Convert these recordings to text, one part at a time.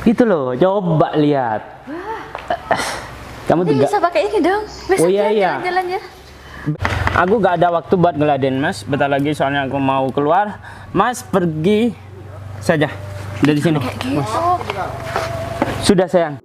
Gitu loh, coba lihat. Kamu Ini juga bisa pakai ini dong. Besok Oh, iya, iya. jalan-jalan ya. Aku gak ada waktu buat ngeladen Mas. Bentar lagi soalnya aku mau keluar. Mas pergi saja dari sini. Kayak gitu. Sudah sayang.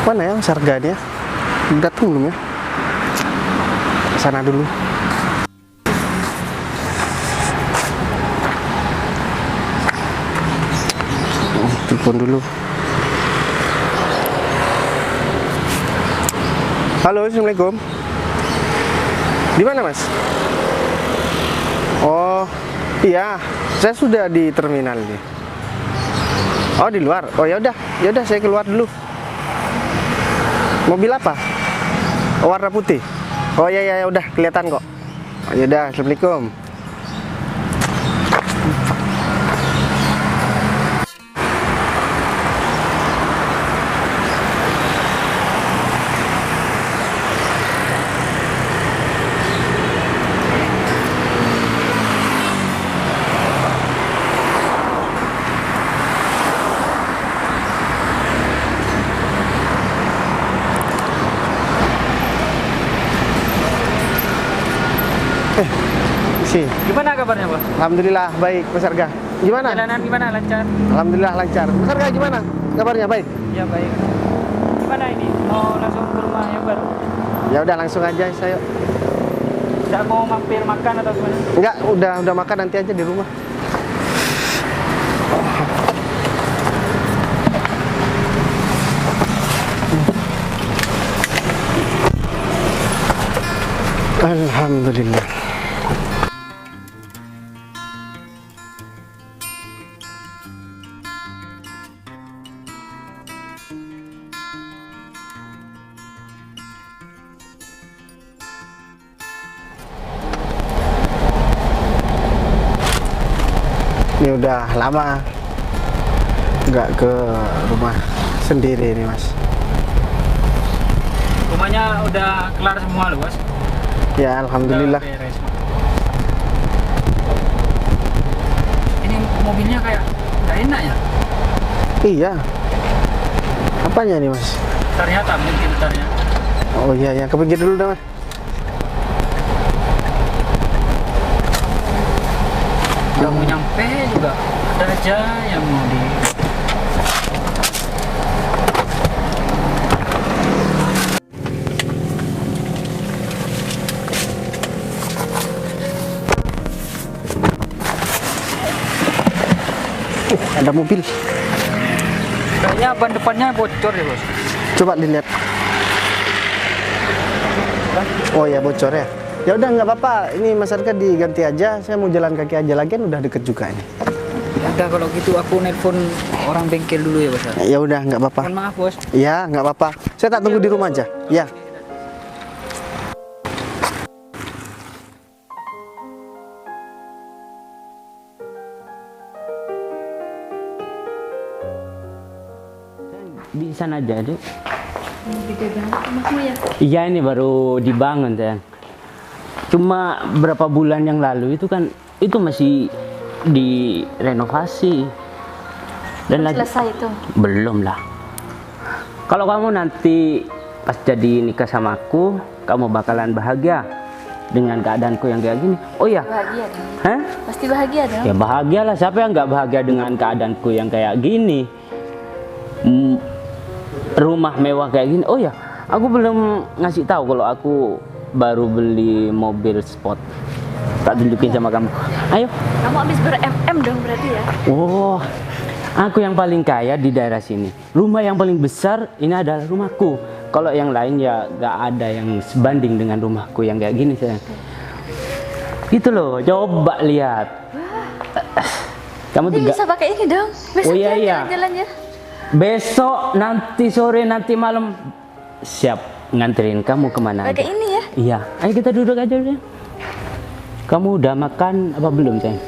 Mana ya sarganya? Datang belum ya? Sana dulu. Telepon dulu. Halo, assalamualaikum. Di mana Mas? Oh, iya. Saya sudah di terminal nih. Oh, di luar. Oh ya udah saya keluar dulu. Mobil apa? Oh, warna putih. Oh ya udah kelihatan kok. Oh, ya udah, assalamualaikum. Sih. Gimana kabarnya, Bos? Alhamdulillah baik, Mas Arga. Gimana? Jalanan gimana? Lancar? Alhamdulillah lancar. Mas Arga gimana? Kabarnya baik? Ya, baik. Gimana ini? Mau langsung ke rumah yang baru? Ya udah langsung aja saya. Tidak mau mampir makan atau gimana? Enggak, udah makan nanti aja di rumah. Alhamdulillah. Ini udah lama nggak ke rumah sendiri nih Mas. Rumahnya udah kelar semua loh, Bos. Ya alhamdulillah. Udah beres. Ini mobilnya kayak nggak enak ya? Iya. Apanya nih Mas? Ternyata mungkin bentarnya. Oh iya ya, ke pinggir dulu dah Mas. Udah mau nyampe juga ada aja yang mau di. Ada mobil. Kayaknya ban depannya bocor ya, Bos. Coba dilihat. Oh ya bocor ya. Ya udah nggak apa-apa. Ini Mas Arga diganti aja. Saya mau jalan kaki aja lagi, udah deket juga ini. Udah kalau gitu aku nelpon orang bengkel dulu ya, Bos. Ya udah nggak apa-apa. Mohon maaf, Bos. Ya nggak apa-apa. Saya tak tunggu di rumah aja. Ya. Di sana aja, Dek. Gede banget rumahmu ya. Iya, ini baru dibangun, sayang. Cuma berapa bulan yang lalu itu kan itu masih direnovasi. Dan lagi Selesai itu. belum lah. Kalau kamu nanti pas jadi nikah sama aku, kamu bakalan bahagia dengan keadaanku yang kayak gini. Oh ya, Bahagia dong. hah? Pasti bahagia dong. Ya bahagialah. Siapa yang nggak bahagia dengan keadaanku yang kayak gini? Rumah mewah kayak gini. Oh ya, aku belum ngasih tahu kalau aku baru beli mobil sport. Tak tunjukin sama kamu. Ayo. Kamu habis ber-MM dong berarti ya. Oh, aku yang paling kaya di daerah sini. Rumah yang paling besar ini adalah rumahku. Kalau yang lain ya gak ada yang sebanding dengan rumahku yang kayak gini sayang. Gitu loh, coba lihat. Kamu Ini juga bisa pakai ini dong. Besok Oh, iya, kita iya. jalan ya. besok, nanti sore, nanti malam siap nganterin kamu kemana Pakai aja. ini ya. Iya, ayo kita duduk aja udah. Kamu udah makan apa belum, sayang?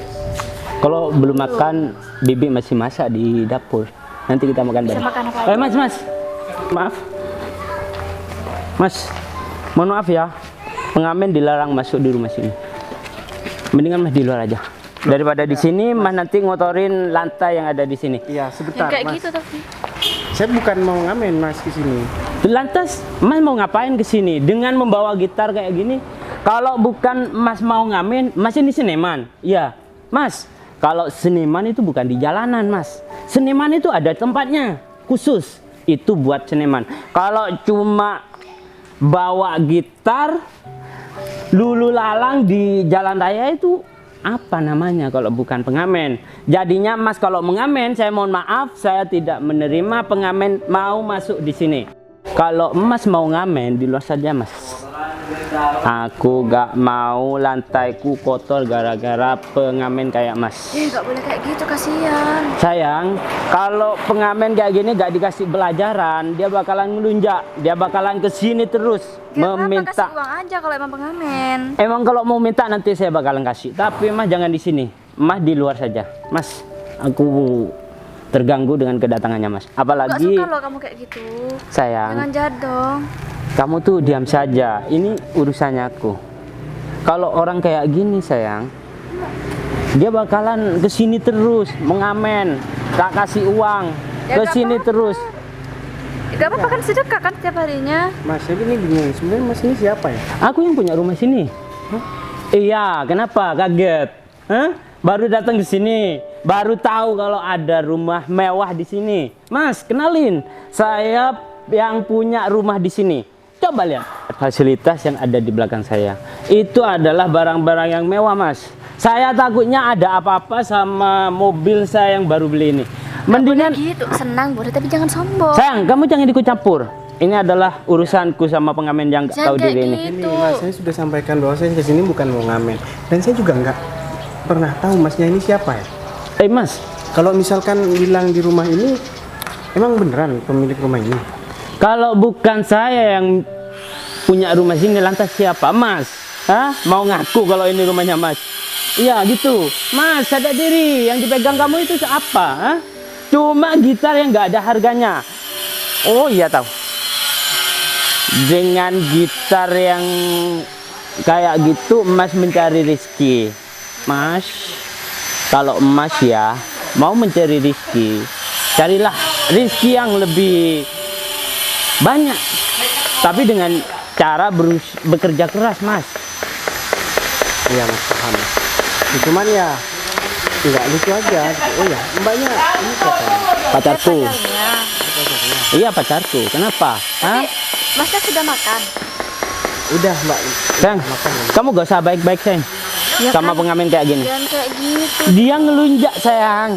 Kalau belum makan, Bibi masih masak di dapur. Nanti kita makan Bisa bareng. makan apa aja. Mas, maaf. Mas, mohon maaf ya. Pengamen dilarang masuk di rumah sini. Mendingan Mas di luar aja. Daripada di sini, Mas nanti ngotorin lantai yang ada di sini. Iya, Yang sebentar, kayak Mas. gitu tapi. Saya bukan mau ngamen, Mas, ke sini. Lantas Mas mau ngapain ke sini dengan membawa gitar kayak gini? Kalau bukan Mas mau ngamen, Mas ini seniman. Iya, Mas. Kalau seniman itu bukan di jalanan, Mas. Seniman itu ada tempatnya khusus. Itu buat seniman. Kalau cuma bawa gitar lulu lalang di jalan raya itu apa namanya kalau bukan pengamen? Jadinya Mas kalau mengamen, saya mohon maaf, saya tidak menerima pengamen mau masuk di sini. Kalau Mas mau ngamen di luar saja, Mas. Aku gak mau lantaiku kotor gara-gara pengamen kayak Mas. Nggak boleh kayak gitu, kasihan. Sayang, kalau pengamen kayak gini gak dikasih pelajaran, dia bakalan ngelunjak, dia bakalan kesini terus Gak apa-apa, meminta. kasih uang aja kalau emang pengamen. Emang kalau mau minta nanti saya bakalan kasih, tapi Mas jangan di sini, Mas di luar saja. Mas, aku terganggu dengan kedatangannya Mas. Gak Apalagi suka loh kamu kayak gitu. sayang, Jangan jahat dong. kamu tuh diam saja. Ini urusannya aku. Kalau orang kayak gini sayang, dia bakalan kesini terus mengamen, tak kasih uang, Ya, kesini gak terus. Gak apa-apa kan sedekah kan setiap harinya. Mas, saya ini bingung. Sebenarnya Mas ini siapa ya? Aku yang punya rumah sini. Iya, kenapa? Kaget? Hah? Baru datang ke sini, baru tahu kalau ada rumah mewah di sini. Mas, kenalin, saya yang punya rumah di sini. Coba lihat fasilitas yang ada di belakang saya. Itu adalah barang-barang yang mewah, Mas. Saya takutnya ada apa-apa sama mobil saya yang baru beli ini. Mendingan Gitu, senang boleh tapi jangan sombong. sayang, kamu jangan ikut campur. Ini adalah urusanku sama pengamen yang nggak tahu Jangan kayak diri ini. gitu. Ini Mas, saya sudah sampaikan bahwa saya ke sini bukan mau ngamen. Dan saya juga nggak pernah tahu Masnya ini siapa ya. Mas, Kalau misalkan bilang di rumah ini, emang beneran pemilik rumah ini? kalau bukan saya yang punya rumah sini, lantas siapa? Mas? Hah? Mau ngaku kalau ini rumahnya Mas? Iya gitu. Mas, sadar diri. Yang dipegang kamu itu apa? Hah? Cuma gitar yang nggak ada harganya. Oh iya tahu. Dengan gitar yang kayak gitu, Mas mencari rezeki. Mas, kalau Mas ya mau mencari rezeki, carilah rezeki yang lebih banyak, tapi dengan cara bekerja keras, Mas. Iya Mas, paham. Ya, cuman ya nggak lucu aja. Oh ya, mbaknya ini siapa? Pacarku. Pacarnya. Iya, pacarku. Kenapa? Hah? Masnya sudah makan? Udah mbak. Sayang, kamu gak usah baik-baik, sayang. Ya Sama kan? pengamen kayak gini. Jangan kayak gitu. Dia ngelunjak, sayang.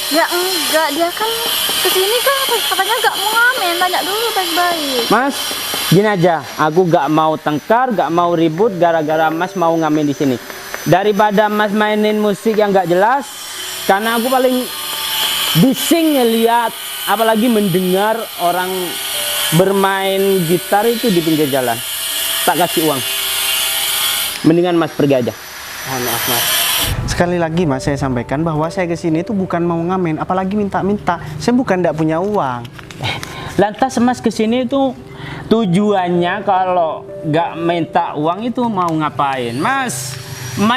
Ya enggak, dia kan kesini kan katanya nggak mau ngamen. Tanya dulu baik-baik. Mas, gini aja. Aku gak mau tengkar, gak mau ribut gara-gara Mas mau ngamen di sini. Daripada Mas mainin musik yang gak jelas, karena aku paling bising ngeliat, apalagi mendengar orang bermain gitar itu di pinggir jalan. Tak kasih uang. Mendingan Mas pergi aja. Mohon maaf Mas. Sekali lagi Mas, saya sampaikan bahwa saya ke sini itu bukan mau ngamen, apalagi minta-minta. Saya bukan tidak punya uang. Lantas Mas kesini itu tujuannya kalau nggak minta uang itu mau ngapain? Mas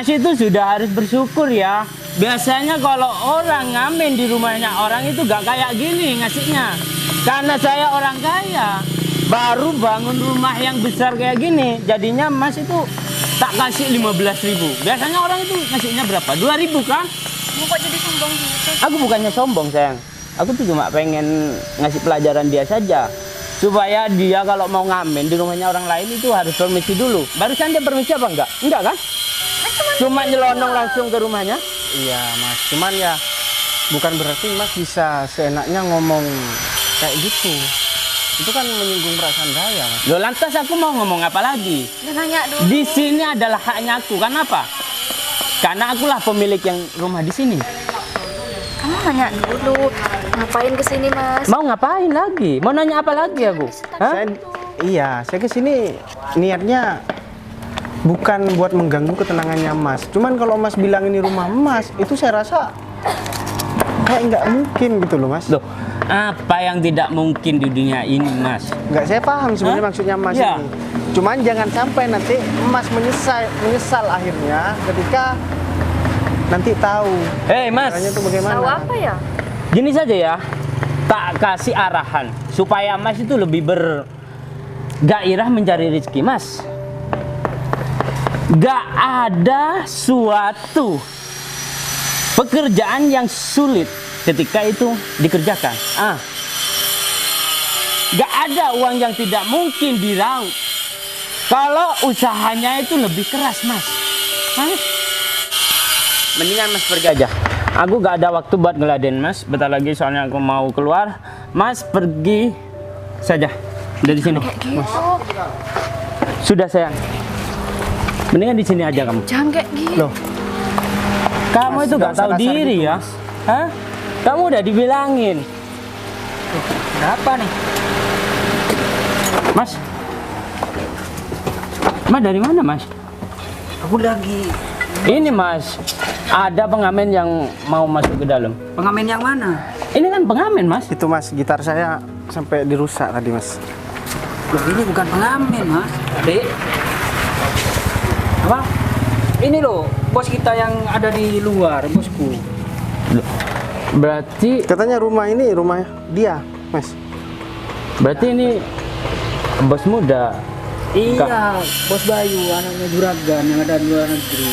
itu sudah harus bersyukur ya. Biasanya kalau orang ngamen di rumahnya orang itu gak kayak gini ngasihnya. Karena saya orang kaya, baru bangun rumah yang besar kayak gini, jadinya Mas itu tak kasih 15.000. Biasanya orang itu ngasihnya berapa? 2.000 kan? Mau kok jadi sombong gitu? Aku bukannya sombong sayang, aku tuh cuma pengen ngasih pelajaran dia saja, supaya dia kalau mau ngamen di rumahnya orang lain itu harus permisi dulu. Barusan dia permisi apa enggak? Enggak kan? Cuma nyelonong langsung ke rumahnya. Iya Mas, cuman ya bukan berarti Mas bisa seenaknya ngomong kayak gitu. Itu kan menyinggung perasaan saya Mas. Loh, lantas aku mau ngomong apa lagi? Dia nanya dulu. Di sini adalah haknya aku. Kenapa? Karena akulah pemilik yang rumah di sini. Kamu nanya dulu, ngapain kesini Mas? Mau ngapain lagi? Mau nanya apa lagi aku? Hah? Saya kesini niatnya bukan buat mengganggu ketenangannya Mas. Cuman kalau Mas bilang ini rumah Mas, itu saya rasa kayak nggak mungkin gitu loh Mas. Loh, apa yang tidak mungkin di dunia ini, Mas? Nggak, saya paham sebenarnya Hah? maksudnya Mas Ya. ini. Cuman jangan sampai nanti Mas menyesal akhirnya ketika nanti tahu Hei, Mas. caranya itu bagaimana. Tahu apa ya? Gini saja ya, tak kasih arahan supaya Mas itu lebih bergairah mencari rezeki, Mas. Gak ada suatu pekerjaan yang sulit ketika itu dikerjakan. Gak ada uang yang tidak mungkin diraup kalau usahanya itu lebih keras, Mas. Hah? Mendingan Mas pergi aja. Aku gak ada waktu buat ngeladen Mas. Bentar lagi soalnya aku mau keluar. Mas pergi saja dari sini. Gitu. Sudah sayang. Mendingan di sini aja kamu. Jangan kayak gitu. Loh, Kamu Mas, itu nggak gak usah tahu kasar diri gitu, ya. Hah? Kamu udah dibilangin. Kenapa nih? Mas. Mas dari mana, Mas? Aku lagi. Ini, Mas. Ada pengamen yang mau masuk ke dalam. Pengamen yang mana? Ini kan pengamen, Mas. itu Mas, gitar saya sampai dirusak tadi Mas. Loh, ini bukan pengamen, Mas. Adik. Apa? Ini loh, bos kita yang ada di luar, bosku. Loh, Berarti Katanya rumah ini rumah dia Mas. berarti ini bos muda. Iya, bos Bayu, anaknya Juragan yang ada di luar negeri.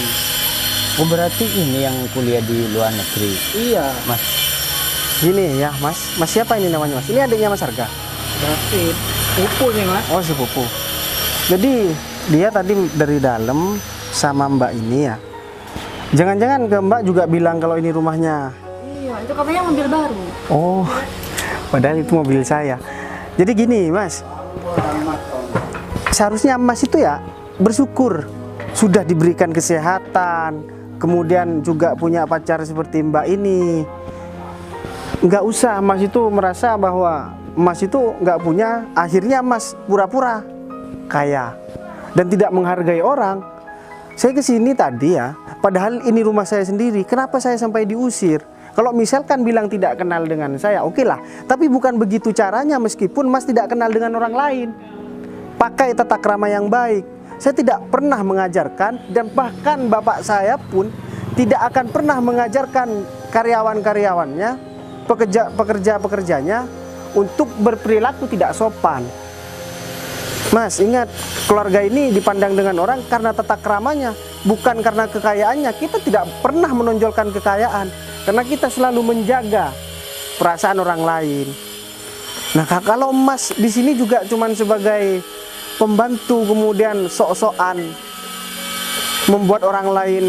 Oh, berarti ini yang kuliah di luar negeri. Iya, Mas. Gini ya Mas, Mas siapa ini namanya Mas? Ini adiknya Mas Arga. David. Pupu nih, Mas. Oh, si Pupu. Jadi dia tadi dari dalam sama Mbak ini ya. Jangan-jangan ke Mbak juga bilang kalau ini rumahnya. Iya, itu katanya mobil baru. Oh, padahal itu mobil saya. Jadi gini Mas, seharusnya Mas itu ya bersyukur sudah diberikan kesehatan, kemudian juga punya pacar seperti Mbak ini. Nggak usah Mas itu merasa bahwa Mas itu nggak punya, akhirnya Mas pura-pura kaya dan tidak menghargai orang. Saya kesini tadi ya, padahal ini rumah saya sendiri. Kenapa saya sampai diusir? Kalau misalkan bilang tidak kenal dengan saya, oke lah. Tapi bukan begitu caranya meskipun Mas tidak kenal dengan orang lain. Pakai tata krama yang baik. Saya tidak pernah mengajarkan dan bahkan bapak saya pun tidak akan pernah mengajarkan karyawan-karyawannya, pekerja-pekerjanya untuk berperilaku tidak sopan. Mas, ingat, keluarga ini dipandang dengan orang karena tata kramanya, bukan karena kekayaannya. Kita tidak pernah menonjolkan kekayaan karena kita selalu menjaga perasaan orang lain. Nah, kalau Mas di sini juga cuman sebagai pembantu kemudian sok-sokan membuat orang lain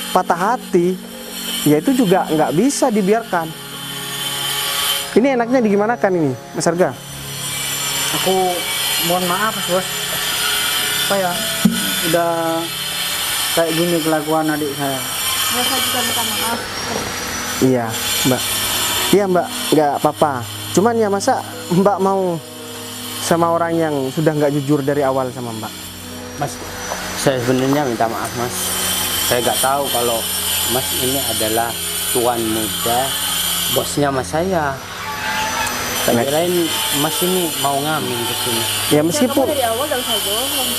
patah hati, ya itu juga nggak bisa dibiarkan. Ini enaknya digimanakan ini, Mas Arga? Aku mohon maaf, bos. Apa ya? Udah kayak gini kelakuan adik saya. Ya, saya juga minta maaf. Iya, Mbak. Iya, Mbak, nggak apa-apa. Cuman ya masa Mbak mau sama orang yang sudah nggak jujur dari awal sama Mbak? Mas, saya sebenarnya minta maaf, Mas. Saya nggak tahu kalau Mas ini adalah tuan muda, bosnya Mas saya. Saya kirain Mas ini mau ngamen ke sini. Ya Kamu meskipun dari awal gak usah bohong.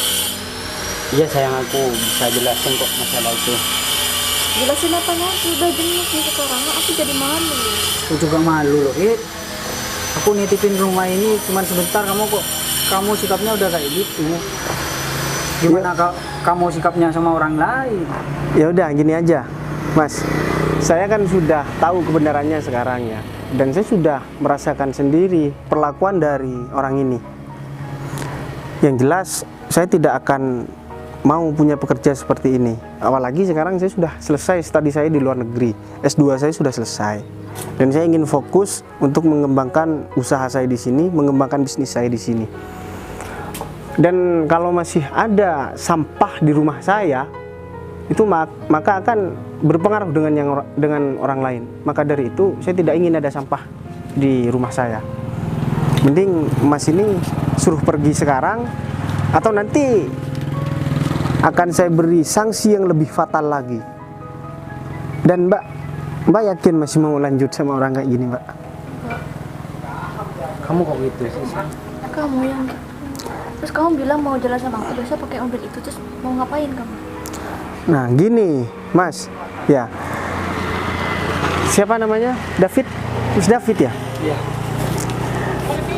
Iya sayang, aku bisa jelasin kok masalah itu. Jelasin apa lagi? Udah jenis nih sekarang, aku jadi malu. Aku juga malu loh, It. Aku nitipin rumah ini cuma sebentar, kamu sikapnya udah kayak gitu. Gimana kamu sikapnya sama orang lain? ya udah gini aja, Mas. Saya kan sudah tahu kebenarannya sekarang ya, dan saya sudah merasakan sendiri perlakuan dari orang ini. Yang jelas saya tidak akan mau punya pekerja seperti ini. Apalagi sekarang saya sudah selesai studi saya di luar negeri, S2 saya sudah selesai, dan saya ingin fokus untuk mengembangkan usaha saya di sini, mengembangkan bisnis saya di sini. Dan kalau masih ada sampah di rumah saya, itu maka akan berpengaruh dengan orang lain. Maka dari itu saya tidak ingin ada sampah di rumah saya. Mending Mas ini suruh pergi sekarang, atau nanti akan saya beri sanksi yang lebih fatal lagi. Dan Mbak yakin masih mau lanjut sama orang kayak gini, Mbak? Kamu kok gitu sih? Kamu yang gitu. Terus kamu bilang mau jalan sama aku, biasa pakai mobil itu, terus mau ngapain kamu? Nah gini Mas, ya siapa namanya? David? Mas David ya? Iya.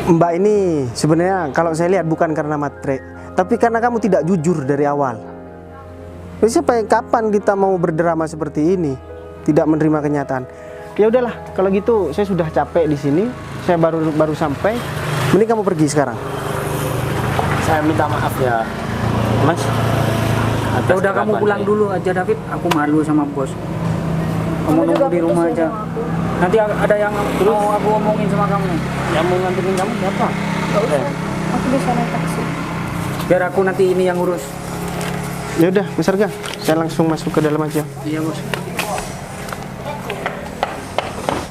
Mbak ini sebenarnya kalau saya lihat bukan karena matre, tapi karena kamu tidak jujur dari awal. Jadi sampai kapan kita mau berdrama seperti ini, tidak menerima kenyataan? Ya udahlah, kalau gitu saya sudah capek di sini, saya baru sampai. Mending kamu pergi sekarang. Saya minta maaf ya, Mas. Ya udah kamu pulang dulu aja David, aku malu sama bos. Kamu nunggu di rumah aja. Nanti ada yang mau aku omongin sama kamu. Yang mau nganterin kamu siapa? Gak usah, aku bisa naik taksi. Biar aku nanti ini yang urus. Ya udah, Mas Arga, saya langsung masuk ke dalam aja. Iya bos.